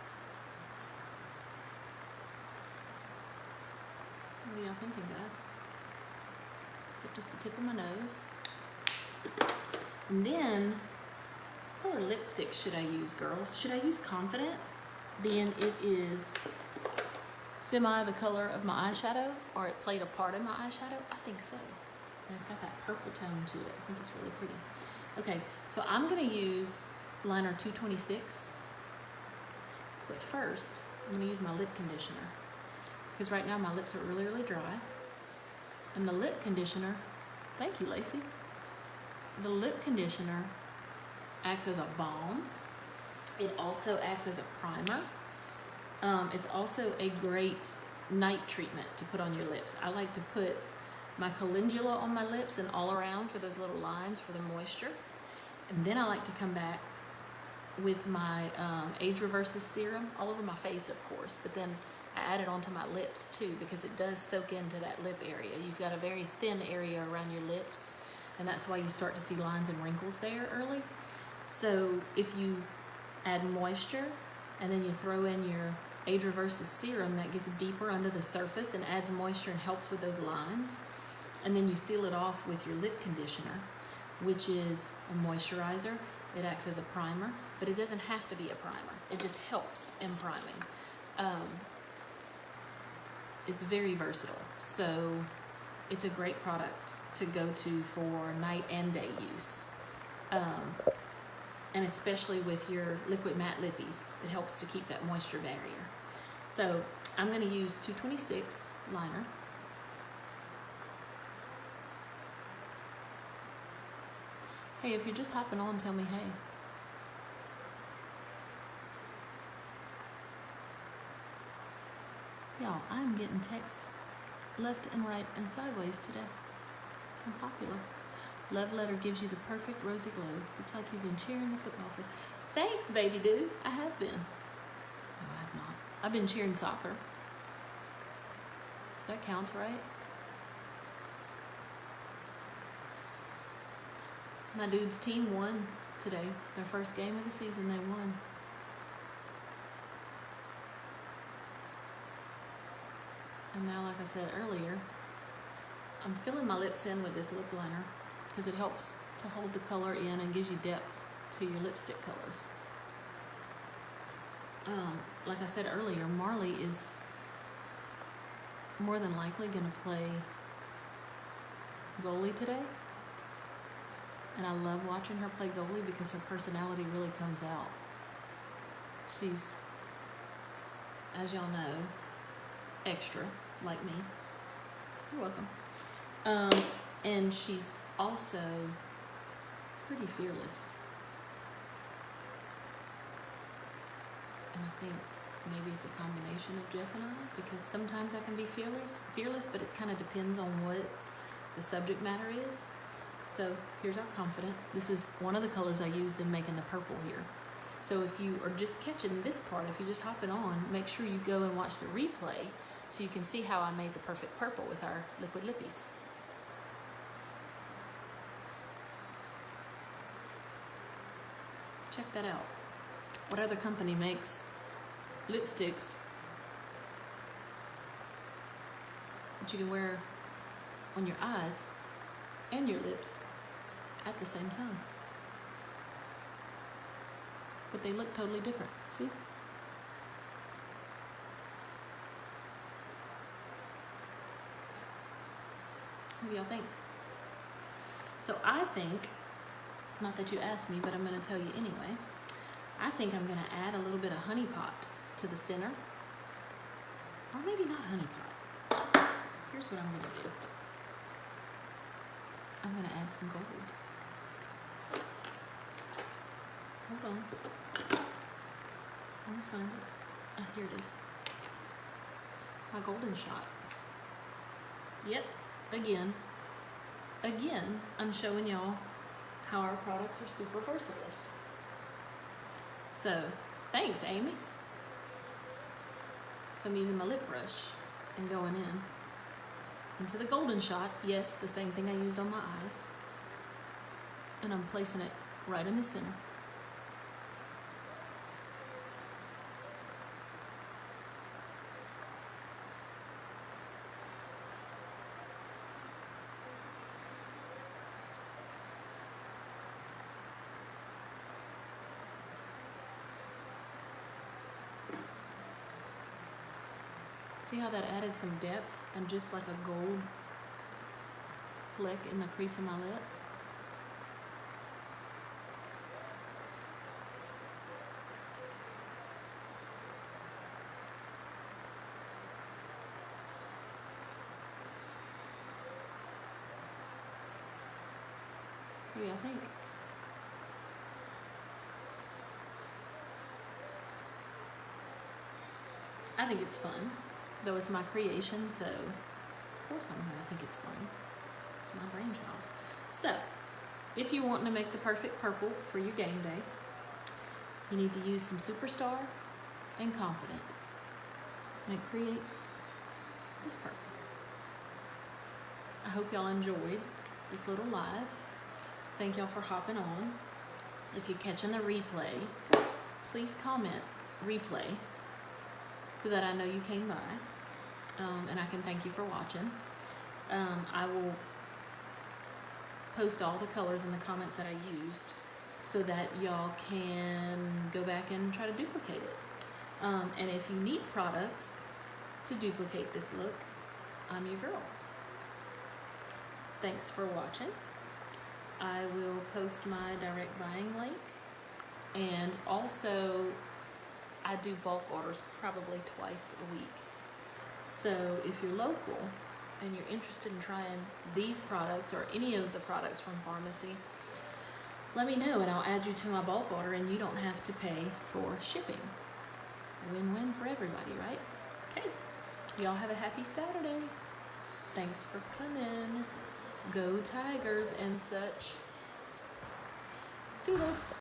What are y'all thinking, guys? Get just the tip of my nose. And then, what color lipstick should I use, girls? Should I use Confident, being it is semi the color of my eyeshadow, or it played a part in my eyeshadow? I think so. And it's got that purple tone to it. I think it's really pretty. Okay, so I'm gonna use liner 226. But first, I'm gonna use my lip conditioner, because right now my lips are really, really dry. And the lip conditioner, thank you, Lacey. The lip conditioner acts as a balm. It also acts as a primer. It's also a great night treatment to put on your lips. I like to put my calendula on my lips and all around for those little lines for the moisture. And then I like to come back with my Age Reverses serum all over my face, of course, but then I add it onto my lips too, because it does soak into that lip area. You've got a very thin area around your lips, and that's why you start to see lines and wrinkles there early. So if you add moisture and then you throw in your Age Reverses serum, that gets deeper under the surface and adds moisture and helps with those lines, and then you seal it off with your lip conditioner, which is a moisturizer. It acts as a primer, but it doesn't have to be a primer. It just helps in priming. It's very versatile, so it's a great product to go to for night and day use. And especially with your liquid matte lippies, it helps to keep that moisture barrier. So I'm going to use 226 liner. Hey, if you're just hopping on, tell me hey. Y'all, I'm getting text left and right and sideways today. I'm popular. Love letter gives you the perfect rosy glow. Looks like you've been cheering the football field. Thanks, baby dude. I have been. No, I have not. I've been cheering soccer. That counts, right? My dude's team won today. Their first game of the season, they won. And now, like I said earlier, I'm filling my lips in with this lip liner because it helps to hold the color in and gives you depth to your lipstick colors. Like I said earlier, Marley is more than likely going to play goalie today. And I love watching her play goalie because her personality really comes out. She's, as y'all know, extra, like me. You're welcome. And she's also pretty fearless. And I think maybe it's a combination of Jeff and I, because sometimes I can be fearless, but it kind of depends on what the subject matter is. So here's our confident. This is one of the colors I used in making the purple here. So if you are just catching this part, if you're just hopping on, make sure you go and watch the replay so you can see how I made the perfect purple with our liquid lippies. Check that out. What other company makes lipsticks that you can wear on your eyes and your lips at the same time? But they look totally different. See? What do y'all think? So I think, not that you asked me, but I'm going to tell you anyway, I think I'm going to add a little bit of honey pot to the center. Or maybe not honey pot. Here's what I'm going to do. I'm going to add some gold. Hold on. Let me find it. Ah, here it is. My golden shot. Yep. Again, I'm showing y'all how our products are super versatile. So, thanks, Amy. So I'm using my lip brush and going in into the golden shot. Yes, the same thing I used on my eyes. And I'm placing it right in the center. See how that added some depth and just like a gold fleck in the crease of my lip? What do y'all think? I think it's fun. Though it's my creation, so of course I'm gonna think it's fun. was my brainchild. So, if you're wanting to make the perfect purple for your game day, you need to use some Superstar and Confident. And it creates this purple. I hope y'all enjoyed this little live. Thank y'all for hopping on. If you're catching the replay, please comment replay so that I know you came by, and I can thank you for watching. I will post all the colors in the comments that I used so that y'all can go back and try to duplicate it. And if you need products to duplicate this look, I'm your girl. Thanks for watching. I will post my direct buying link, and also I do bulk orders probably twice a week. So if you're local and you're interested in trying these products or any of the products from Farmasi, let me know and I'll add you to my bulk order, and you don't have to pay for shipping. Win-win for everybody, right? Okay. Y'all have a happy Saturday. Thanks for coming. Go Tigers and such. Doodles.